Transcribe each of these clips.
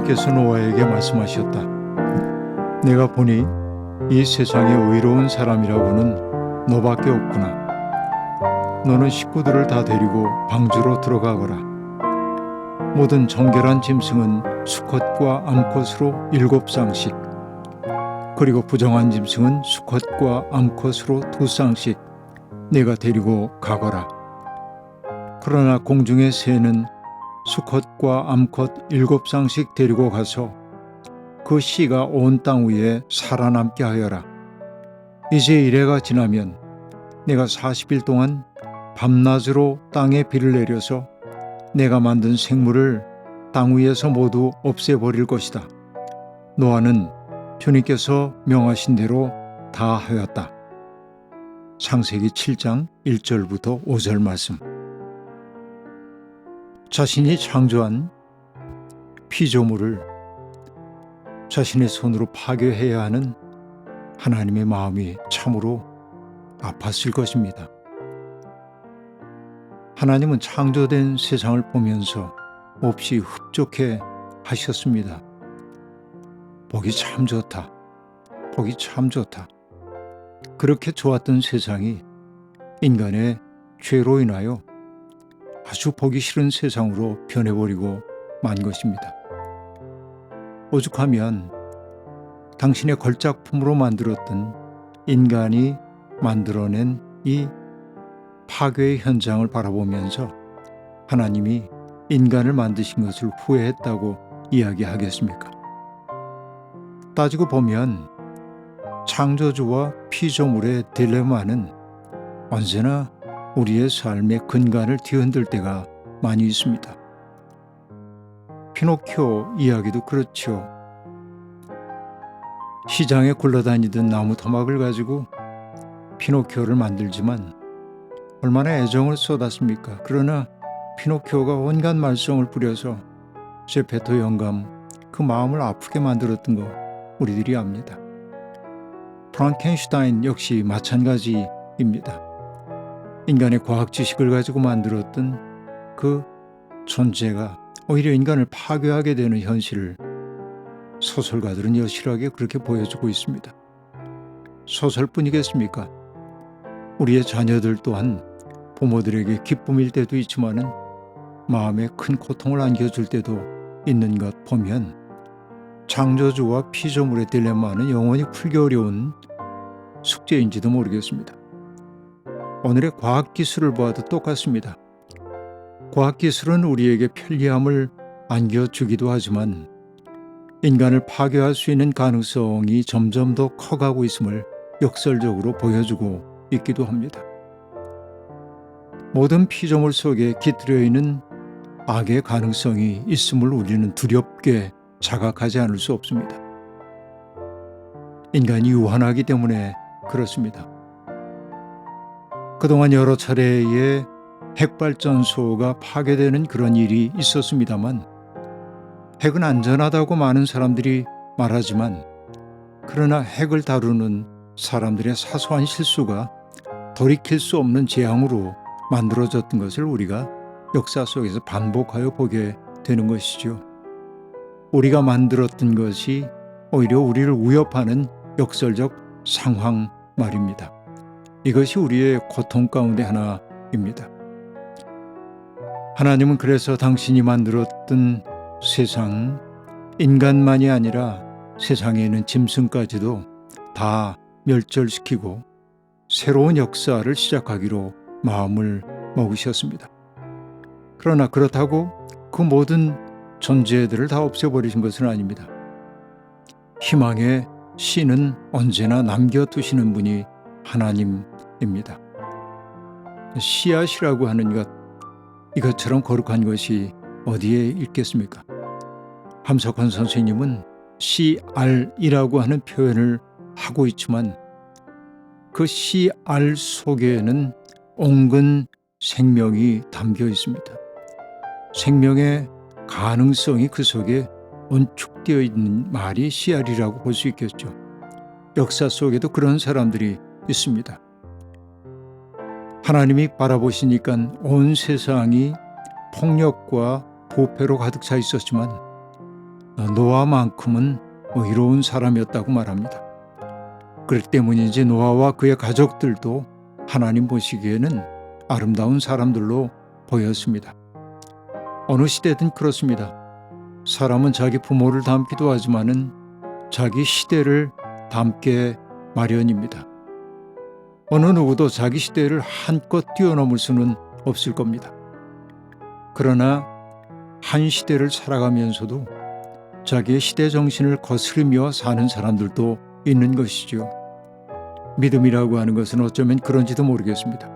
하나님께서 노아에게 말씀하셨다. 내가 보니 이 세상에 의로운 사람이라고는 너밖에 없구나. 너는 식구들을 다 데리고 방주로 들어가거라. 모든 정결한 짐승은 수컷과 암컷으로 7쌍씩, 그리고 부정한 짐승은 수컷과 암컷으로 2쌍씩 내가 데리고 가거라. 그러나 공중의 새는 수컷과 암컷 7쌍씩 데리고 가서 그 씨가 온 땅 위에 살아남게 하여라. 이제 이래가 지나면 내가 40일 동안 밤낮으로 땅에 비를 내려서 내가 만든 생물을 땅 위에서 모두 없애버릴 것이다. 노아는 주님께서 명하신 대로 다 하였다. 창세기 7장 1절부터 5절 말씀. 자신이 창조한 피조물을 자신의 손으로 파괴해야 하는 하나님의 마음이 참으로 아팠을 것입니다. 하나님은 창조된 세상을 보면서 몹시 흡족해 하셨습니다. 보기 참 좋다. 보기 참 좋다. 그렇게 좋았던 세상이 인간의 죄로 인하여 아주 보기 싫은 세상으로 변해버리고 만 것입니다. 오죽하면 당신의 걸작품으로 만들었던 인간이 만들어낸 이 파괴의 현장을 바라보면서 하나님이 인간을 만드신 것을 후회했다고 이야기하겠습니까? 따지고 보면 창조주와 피조물의 딜레마는 언제나 우리의 삶의 근간을 뒤흔들 때가 많이 있습니다. 피노키오 이야기도 그렇죠. 시장에 굴러다니던 나무 토막을 가지고 피노키오를 만들지만 얼마나 애정을 쏟았습니까? 그러나 피노키오가 온갖 말썽을 부려서 제페토 영감 그 마음을 아프게 만들었던 거 우리들이 압니다. 프랑켄슈타인 역시 마찬가지입니다. 인간의 과학 지식을 가지고 만들었던 그 존재가 오히려 인간을 파괴하게 되는 현실을 소설가들은 여실하게 그렇게 보여주고 있습니다. 소설뿐이겠습니까? 우리의 자녀들 또한 부모들에게 기쁨일 때도 있지만은 마음에 큰 고통을 안겨줄 때도 있는 것 보면 창조주와 피조물의 딜레마는 영원히 풀기 어려운 숙제인지도 모르겠습니다. 오늘의 과학기술을 보아도 똑같습니다. 과학기술은 우리에게 편리함을 안겨주기도 하지만 인간을 파괴할 수 있는 가능성이 점점 더 커가고 있음을 역설적으로 보여주고 있기도 합니다. 모든 피조물 속에 깃들여 있는 악의 가능성이 있음을 우리는 두렵게 자각하지 않을 수 없습니다. 인간이 유한하기 때문에 그렇습니다. 그동안 여러 차례의 핵발전소가 파괴되는 그런 일이 있었습니다만 핵은 안전하다고 많은 사람들이 말하지만 그러나 핵을 다루는 사람들의 사소한 실수가 돌이킬 수 없는 재앙으로 만들어졌던 것을 우리가 역사 속에서 반복하여 보게 되는 것이죠. 우리가 만들었던 것이 오히려 우리를 위협하는 역설적 상황 말입니다. 이것이 우리의 고통 가운데 하나입니다. 하나님은 그래서 당신이 만들었던 세상, 인간만이 아니라 세상에 있는 짐승까지도 다 멸절시키고 새로운 역사를 시작하기로 마음을 먹으셨습니다. 그러나 그렇다고 그 모든 존재들을 다 없애버리신 것은 아닙니다. 희망의 씨는 언제나 남겨두시는 분이 하나님입니다. 씨앗이라고 하는 것, 이것처럼 거룩한 것이 어디에 있겠습니까? 함석헌 선생님은 씨알이라고 하는 표현을 하고 있지만 그 씨알 속에는 옹근 생명이 담겨 있습니다. 생명의 가능성이 그 속에 온축되어 있는 말이 씨알이라고 볼 수 있겠죠. 역사 속에도 그런 사람들이 있습니다. 하나님이 바라보시니까 온 세상이 폭력과 부패로 가득 차 있었지만 노아만큼은 의로운 사람이었다고 말합니다. 그렇기 때문인지 노아와 그의 가족들도 하나님 보시기에는 아름다운 사람들로 보였습니다. 어느 시대든 그렇습니다. 사람은 자기 부모를 닮기도 하지만은 자기 시대를 닮게 마련입니다. 어느 누구도 자기 시대를 한껏 뛰어넘을 수는 없을 겁니다. 그러나 한 시대를 살아가면서도 자기의 시대 정신을 거스르며 사는 사람들도 있는 것이죠. 믿음이라고 하는 것은 어쩌면 그런지도 모르겠습니다.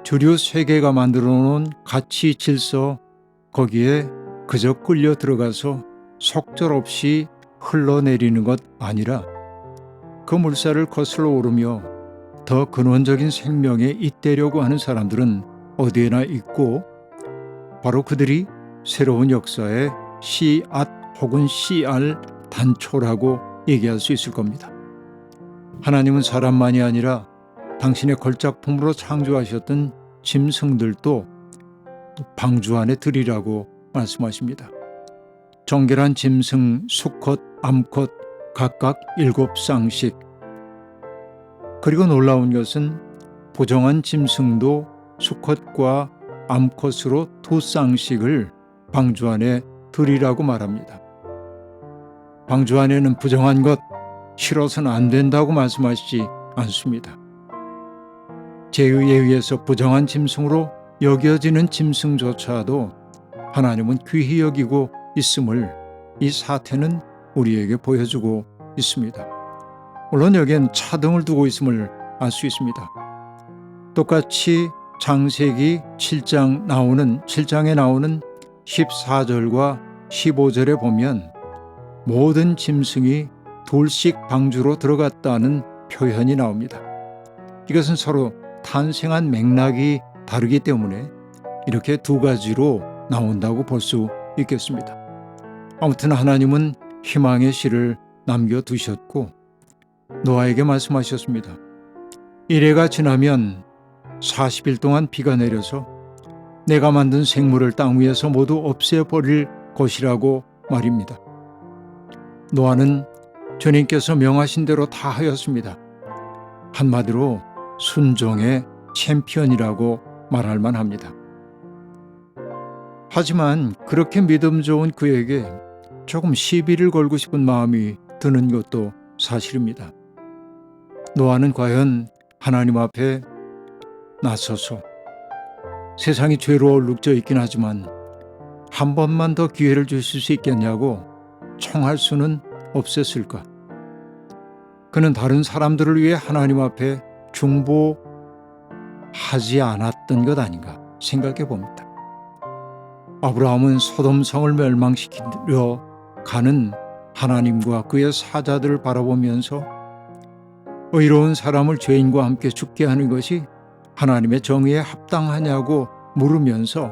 주류 세계가 만들어 놓은 가치 질서, 거기에 그저 끌려 들어가서 속절없이 흘러내리는 것 아니라 그 물살을 거슬러 오르며 더 근원적인 생명에 잇대려고 하는 사람들은 어디에나 있고, 바로 그들이 새로운 역사의 씨앗 혹은 씨알 단초라고 얘기할 수 있을 겁니다. 하나님은 사람만이 아니라 당신의 걸작품으로 창조하셨던 짐승들도 방주 안에 들이라고 말씀하십니다. 정결한 짐승 수컷, 암컷 각각 7쌍씩, 그리고 놀라운 것은 부정한 짐승도 수컷과 암컷으로 2쌍씩을 방주 안에 들이라고 말합니다. 방주 안에는 부정한 것, 싫어서는 안 된다고 말씀하시지 않습니다. 제의에 의해서 부정한 짐승으로 여겨지는 짐승조차도 하나님은 귀히 여기고 있음을 이 사태는 우리에게 보여주고 있습니다. 물론 여기엔 차등을 두고 있음을 알 수 있습니다. 똑같이 창세기 7장에 나오는 14절과 15절에 보면 모든 짐승이 둘씩 방주로 들어갔다는 표현이 나옵니다. 이것은 서로 탄생한 맥락이 다르기 때문에 이렇게 두 가지로 나온다고 볼 수 있겠습니다. 아무튼 하나님은 희망의 씨를 남겨두셨고 노아에게 말씀하셨습니다. 이래가 지나면 40일 동안 비가 내려서 내가 만든 생물을 땅 위에서 모두 없애버릴 것이라고 말입니다. 노아는 주님께서 명하신 대로 다 하였습니다. 한마디로 순종의 챔피언이라고 말할 만합니다. 하지만 그렇게 믿음 좋은 그에게 조금 시비를 걸고 싶은 마음이 드는 것도 사실입니다. 노아는 과연 하나님 앞에 나서서 세상이 죄로 얼룩져 있긴 하지만 한 번만 더 기회를 주실 수 있겠냐고 청할 수는 없었을까? 그는 다른 사람들을 위해 하나님 앞에 중보하지 않았던 것 아닌가 생각해 봅니다. 아브라함은 소돔성을 멸망시키려 가는 하나님과 그의 사자들을 바라보면서 의로운 사람을 죄인과 함께 죽게 하는 것이 하나님의 정의에 합당하냐고 물으면서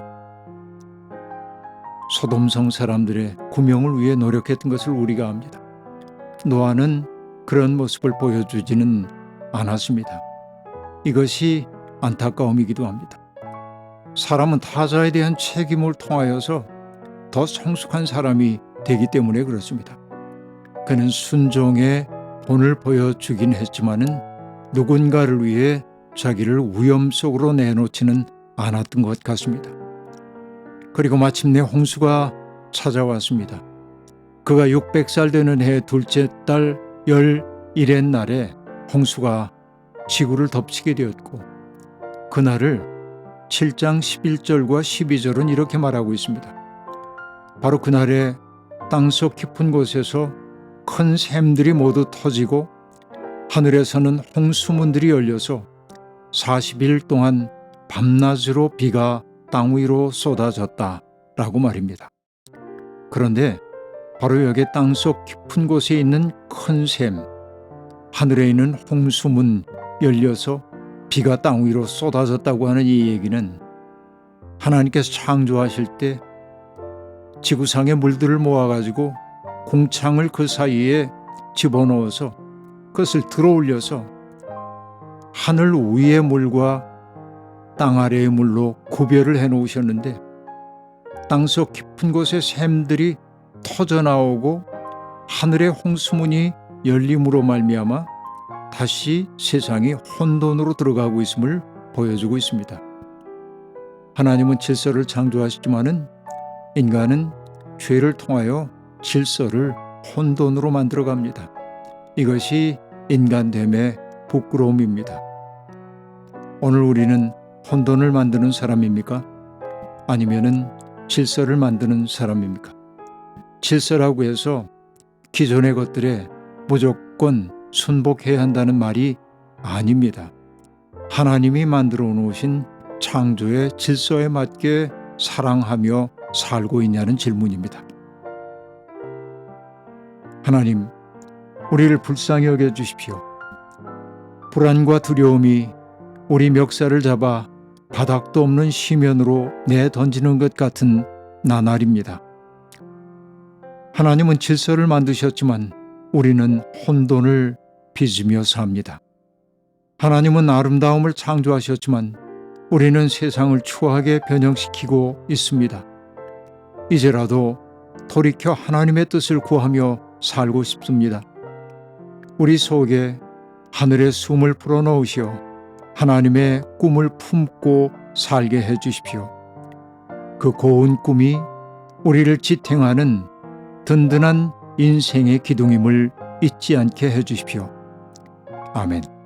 소돔성 사람들의 구명을 위해 노력했던 것을 우리가 압니다. 노아는 그런 모습을 보여주지는 않았습니다. 이것이 안타까움이기도 합니다. 사람은 타자에 대한 책임을 통하여서 더 성숙한 사람이 되기 때문에 그렇습니다. 그는 순종의 본을 보여주긴 했지만은 누군가를 위해 자기를 위험 속으로 내놓지는 않았던 것 같습니다. 그리고 마침내 홍수가 찾아왔습니다. 그가 600살 되는 해 둘째 달 11의 날에 홍수가 지구를 덮치게 되었고, 그날을 7장 11절과 12절은 이렇게 말하고 있습니다. 바로 그날에 땅속 깊은 곳에서 큰 샘들이 모두 터지고 하늘에서는 홍수문들이 열려서 40일 동안 밤낮으로 비가 땅 위로 쏟아졌다라고 말입니다. 그런데 바로 여기 땅속 깊은 곳에 있는 큰 샘, 하늘에 있는 홍수문 열려서 비가 땅 위로 쏟아졌다고 하는 이 얘기는 하나님께서 창조하실 때 지구상의 물들을 모아가지고 공창을 그 사이에 집어넣어서 그것을 들어올려서 하늘 위의 물과 땅 아래의 물로 구별을 해놓으셨는데, 땅속 깊은 곳의 샘들이 터져 나오고 하늘의 홍수문이 열림으로 말미암아 다시 세상이 혼돈으로 들어가고 있음을 보여주고 있습니다. 하나님은 질서를 창조하시지만은 인간은 죄를 통하여 질서를 혼돈으로 만들어갑니다. 이것이 인간됨의 부끄러움입니다. 오늘 우리는 혼돈을 만드는 사람입니까? 아니면은 질서를 만드는 사람입니까? 질서라고 해서 기존의 것들에 무조건 순복해야 한다는 말이 아닙니다. 하나님이 만들어 놓으신 창조의 질서에 맞게 사랑하며 살고 있냐는 질문입니다. 하나님, 우리를 불쌍히 여겨 주십시오. 불안과 두려움이 우리 멱살을 잡아 바닥도 없는 시면으로 내던지는 것 같은 나날입니다. 하나님은 질서를 만드셨지만 우리는 혼돈을 빚으며 삽니다. 하나님은 아름다움을 창조하셨지만 우리는 세상을 추하게 변형시키고 있습니다. 이제라도 돌이켜 하나님의 뜻을 구하며 살고 싶습니다. 우리 속에 하늘의 숨을 불어넣으시어 하나님의 꿈을 품고 살게 해주십시오. 그 고운 꿈이 우리를 지탱하는 든든한 인생의 기둥임을 잊지 않게 해주십시오. 아멘.